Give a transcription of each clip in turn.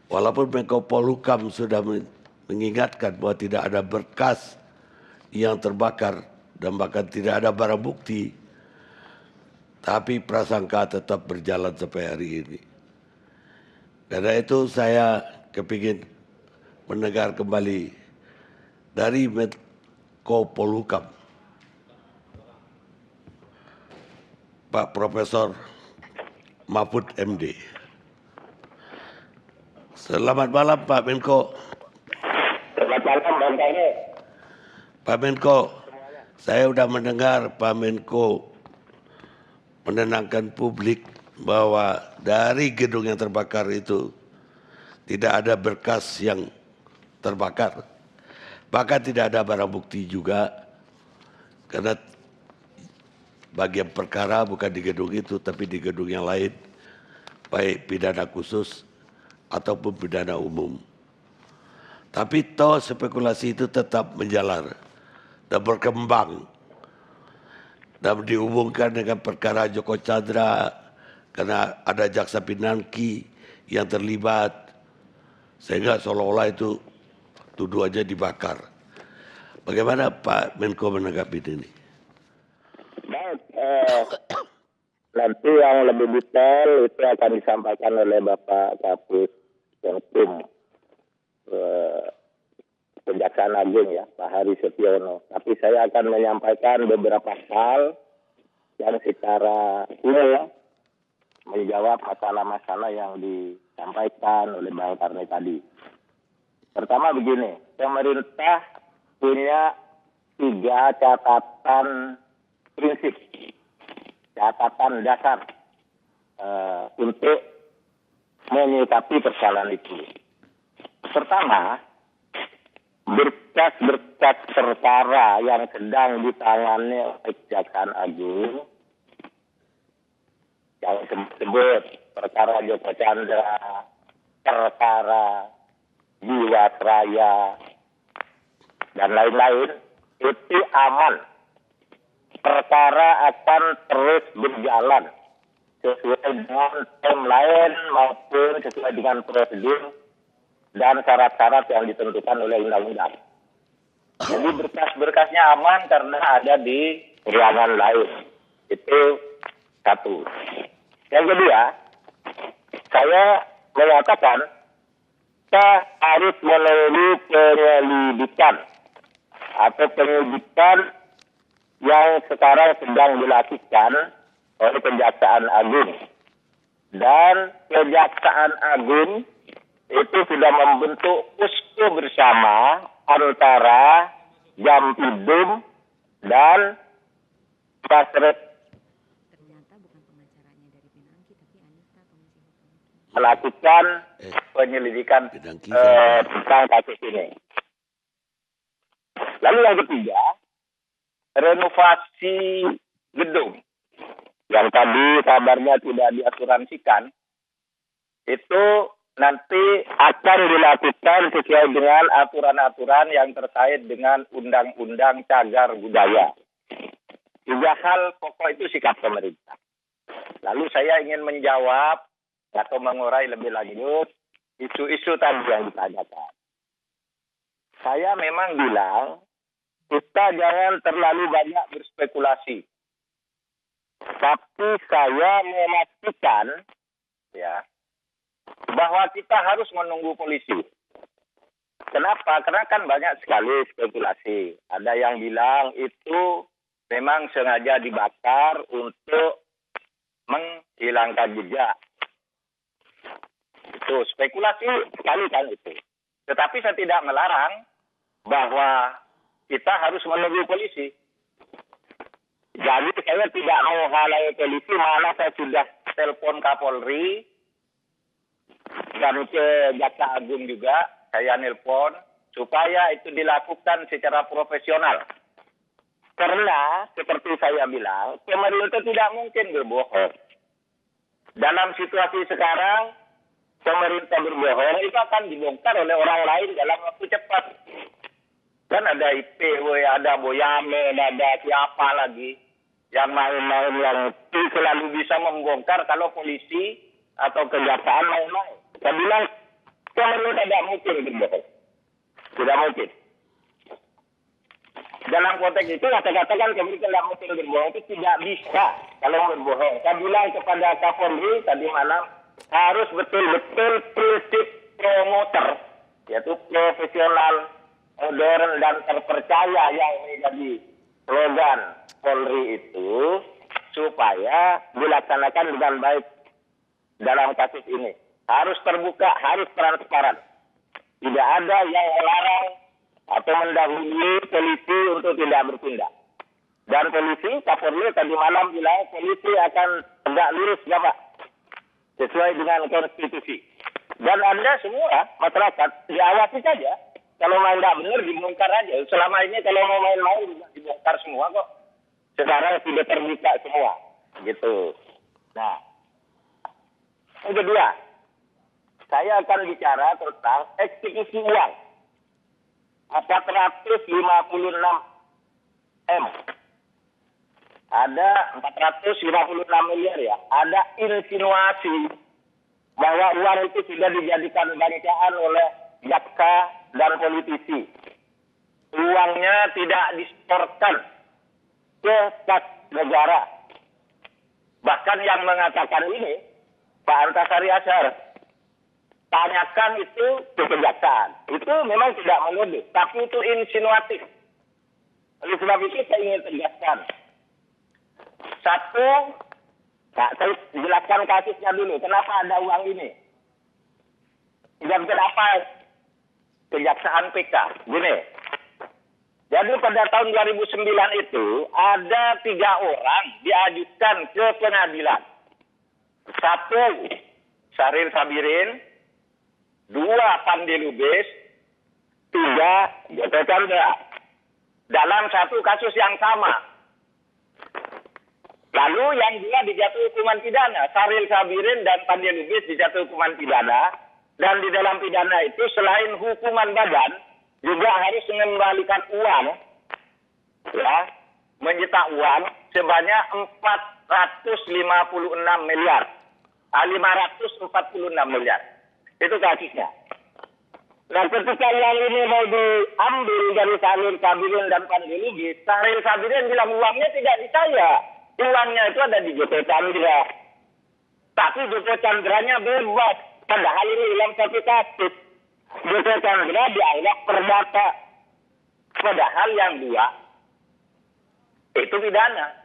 Walaupun Menko Polhukam sudah mengingatkan bahwa tidak ada berkas yang terbakar dan bahkan tidak ada barang bukti, tapi prasangka tetap berjalan sampai hari ini. Karena itu saya kepingin mendengar kembali dari Menko Polhukam, Pak Profesor Mahfud MD. Selamat malam Pak Menko. Selamat malam Bang Kane. Pak Menko, saya sudah mendengar Pak Menko menenangkan publik bahwa dari gedung yang terbakar itu tidak ada berkas yang terbakar. Bahkan tidak ada barang bukti juga, karena bagian perkara bukan di gedung itu tapi di gedung yang lain, baik pidana khusus ataupun pidana umum. Tapi toh spekulasi itu tetap menjalar dan berkembang dan dihubungkan dengan perkara Joko Chandra karena ada jaksa Pinangki yang terlibat, sehingga seolah-olah itu tuduhannya dibakar. Bagaimana Pak Menko menanggapi ini? Baik, nanti yang lebih detail itu akan disampaikan oleh Bapak Kapus Penkum Kejaksaan Agung ya, Pak Hari Setiono. Tapi saya akan menyampaikan beberapa hal yang secara umum menjawab masalah-masalah yang disampaikan oleh Bang Karni tadi. Pertama begini, pemerintah punya 3 catatan prinsip, catatan dasar untuk menyikapi persoalan itu. Pertama, berkas-berkas perkara yang sedang ditangani oleh Kejaksaan Agung, yang disebut perkara Joko Chandra, perkara Jiwasraya, dan lain-lain, itu aman. Perkara akan terus berjalan sesuai dengan timeline maupun sesuai dengan prosedur dan syarat-syarat yang ditentukan oleh undang-undang. Jadi berkas-berkasnya aman karena ada di ruangan lain. Itu satu. Yang kedua, saya mengatakan kita harus menunggu penyelidikan atau penyidikan yang sekarang sedang dilakukan oleh Kejaksaan Agung. Dan Kejaksaan Agung itu sudah membentuk posko bersama antara Jampidum dan Pasret melakukan penyelidikan tentang kasus ini. Lalu yang ketiga, renovasi gedung yang tadi kabarnya tidak diasuransikan, itu nanti akan dilakukan sesuai dengan aturan-aturan yang terkait dengan Undang-Undang Cagar Budaya. 3 hal pokok itu sikap pemerintah. Lalu saya ingin menjawab atau mengurai lebih lanjut isu-isu tadi yang ditanyakan. Saya memang bilang kita jangan terlalu banyak berspekulasi. Tapi saya memastikan ya bahwa kita harus menunggu polisi. Kenapa? Karena kan banyak sekali spekulasi. Ada yang bilang itu memang sengaja dibakar untuk menghilangkan jejak. Itu spekulasi sekali kan itu. Tetapi saya tidak melarang bahwa kita harus menunggu polisi. Jadi saya tidak menghalangi polisi, malah saya sudah telepon Kapolri dan ke Jaksa Agung juga, saya nelpon supaya itu dilakukan secara profesional. Karena seperti saya bilang, pemerintah tidak mungkin berbohong. Dalam situasi sekarang, pemerintah berbohong itu akan dibongkar oleh orang lain dalam waktu cepat. Kan ada IPW, ada Boyamin, ada siapa lagi yang main-main yang selalu bisa membongkar kalau polisi atau kejaksaan main-main. Saya bilang Kapolri tidak mungkin berbohong. Tidak mungkin. Dalam konteks itu, saya katakan Kapolri tidak mungkin berbohong, itu tidak bisa kalau berbohong. Saya bilang kepada Kapolri tadi malam, harus betul-betul prinsip promoter, yaitu profesional, modern, dan terpercaya yang menjadi slogan Polri itu, supaya dilaksanakan dengan baik dalam kasus ini. Harus terbuka, harus transparan. Tidak ada yang melarang atau mendahului polisi untuk tidak bertindak. Dan polisi, Kapolri tadi malam bilang polisi akan tegak lurus, ya Pak, sesuai dengan konstitusi. Dan Anda semua, masyarakat, diawasi saja. Kalau main nggak benar, dibongkar aja. Selama ini kalau mau main-main, dibongkar semua kok. Sekarang sudah terbuka semua. Gitu. Nah, yang kedua, saya akan bicara tentang eksekusi uang. 456 M. Ada 456 miliar ya. Ada insinuasi bahwa uang itu sudah dijadikan bacaan oleh jaksa dan politisi. Uangnya tidak disetorkan ke kas negara. Bahkan yang mengatakan ini, Pak Antasari Azhar, tanyakan itu ke kejaksaan. Itu memang tidak menuduh, tapi itu insinuatif. Oleh sebab itu saya ingin tegaskan. Satu, saya jelaskan kasusnya dulu. Kenapa ada uang ini? Dan kenapa kejaksaan PK? Gini. Jadi pada tahun 2009 itu ada 3 orang diajukan ke pengadilan. 1, Syaril Sabirin. 2, Pandi Lubis. 3, Joko Chandra. Dalam satu kasus yang sama. Lalu yang 2 dijatuhi hukuman pidana. Syaril Sabirin dan Pandi Lubis dijatuhi hukuman pidana. Dan di dalam pidana itu selain hukuman badan, juga harus mengembalikan uang. Ya, menyita uang sebanyak 456 miliar. 546 miliar. Itu kasusnya. Nah, ketika yang ini mau diambil dari Syaril Sabirin dan Pandi Lubis, Syaril Sabirin bilang uangnya tidak di saya. Uangnya itu ada di Joko Chandra. Tapi Joko Chandranya bebas. Padahal ini dalam satu kasus. Joko Chandra dianggap perdata. Padahal yang 2 itu pidana.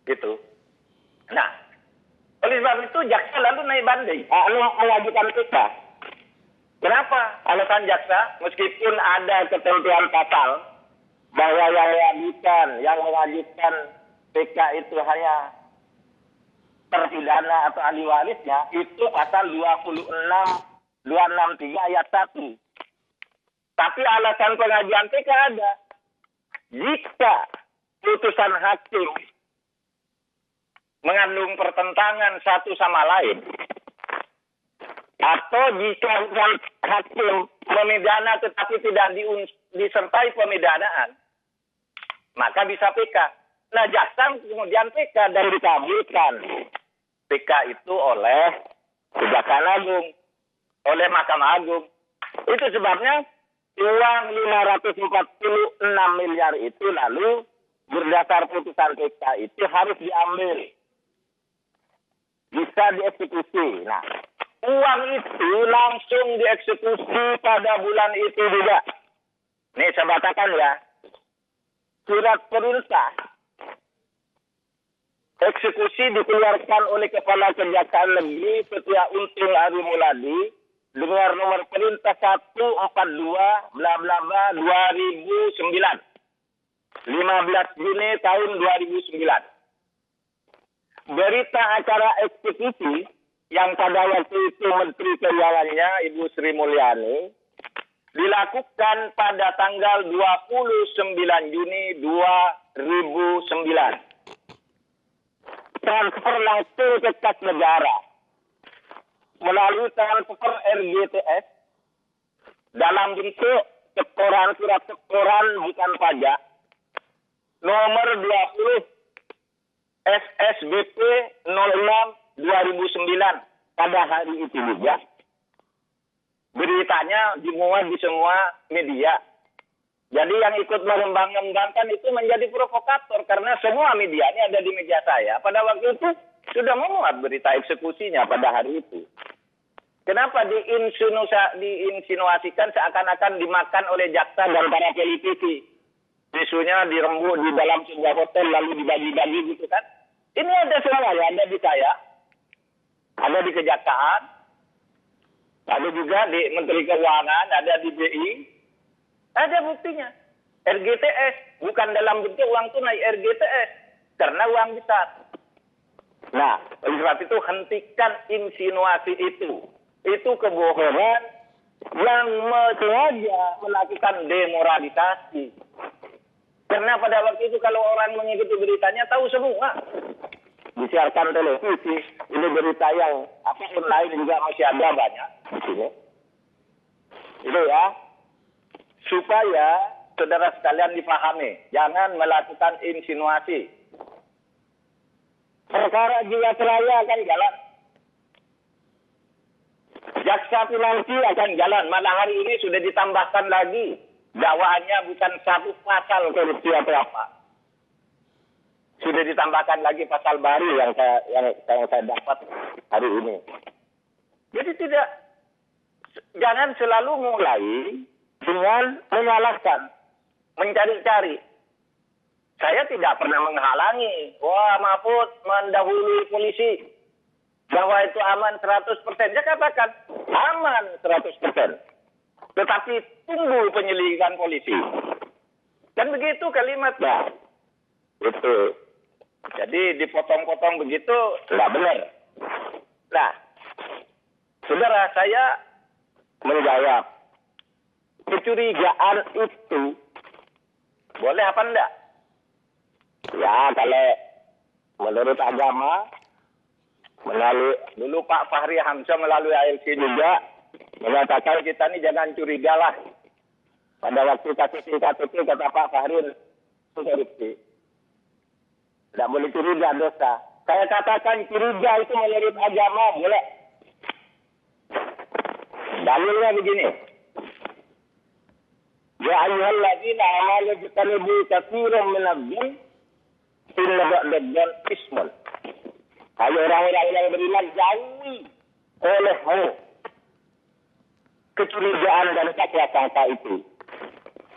Gitu. Nah, oleh sebab itu jaksa lalu naik banding. Mengajukan PK. Kenapa? Alasan jaksa, meskipun ada ketentuan pasal bahwa yang mengajukan PK itu hanya terpidana atau ahli warisnya, itu pasal 263 ayat 1. Tapi alasan pengajuan PK ada. Jika putusan hakim mengandung pertentangan satu sama lain, atau jika hakim memidana tetapi tidak disertai pemidanaan, maka bisa PK. Nah, jaksa kemudian PK dan dikabulkan. PK itu oleh Kejaksaan Agung, oleh Mahkamah Agung. Itu sebabnya uang 546 miliar itu lalu berdasar putusan PK itu harus diambil. Bisa dieksekusi. Nah, uang itu langsung dieksekusi pada bulan itu juga. Nih saya bacakan ya. Surat perintah eksekusi dikeluarkan oleh Kepala Kejaksaan Negeri Setia Untung Ari Muladi dengan nomor perintah 142 bla bla bla 2009. 15 Juni tahun 2009. Berita acara eksekusi yang pada waktu itu Menteri Keuangannya Ibu Sri Mulyani dilakukan pada tanggal 29 Juni 2009. Transfer langsung ke kas negara melalui transfer RGTS dalam bentuk setoran surat setoran bukan pajak nomor 20 SSBP 06 2009 pada hari itu juga beritanya dimuat di semua media. Jadi yang ikut mengembang-ngembangkan itu menjadi provokator karena semua media ini ada di meja saya. Pada waktu itu sudah memuat berita eksekusinya pada hari itu. Kenapa diinsinuasikan seakan-akan dimakan oleh jaksa dan para politisi? Isunya dirembuk di dalam sebuah hotel lalu dibagi-bagi gitu kan? Ini ada semua ya, ada di saya, ada di kejaksaan, ada juga di Menteri Keuangan, ada di BI, ada buktinya. RGTS, bukan dalam bentuk uang tunai, RGTS, karena uang besar. Nah, oleh sebab itu hentikan insinuasi itu. Itu kebohongan yang sengaja melakukan demoralisasi. Karena pada waktu itu kalau orang mengikuti beritanya tahu semua. Disiarkan televisi, ini berita yang online juga masih ada banyak di sini. Itu ya, supaya saudara sekalian dipahami, jangan melakukan insinuasi. Perkara Jiwasraya akan jalan. Jaksa Pinangki akan jalan. Malah hari ini sudah ditambahkan lagi. Dakwaannya bukan satu pasal korupsi atau apa. Sudah ditambahkan lagi pasal baru yang saya dapat hari ini. Jadi jangan selalu mulai dengan menyalahkan, mencari-cari. Saya tidak pernah menghalangi. Wah, Mahfud mendahului polisi. Bahwa itu aman 100%. Saya katakan aman 100%. Tetapi tunggu penyelidikan polisi. Kan begitu kalimatnya. Itu. Jadi dipotong-potong begitu, nggak benar. Nah, saudara, saya menjawab. Kecurigaan itu boleh apa enggak? Ya, kalau menurut agama, melalui dulu Pak Fahri Hamzah melalui ALC juga mengatakan kita ini jangan curigalah. Pada waktu kasus KTP kata Pak Fahri korupsi. Tidak boleh curiga dosa. Saya katakan curiga itu menurut agama boleh. Dalilnya begini. Ya ayyuhalladzina amanu jtanibu katsiran minadh-dhann inna ba'dadh-dhann ismun. Hai orang-orang yang beriman, jauhi olehmu kecurigaan dan sangka itu.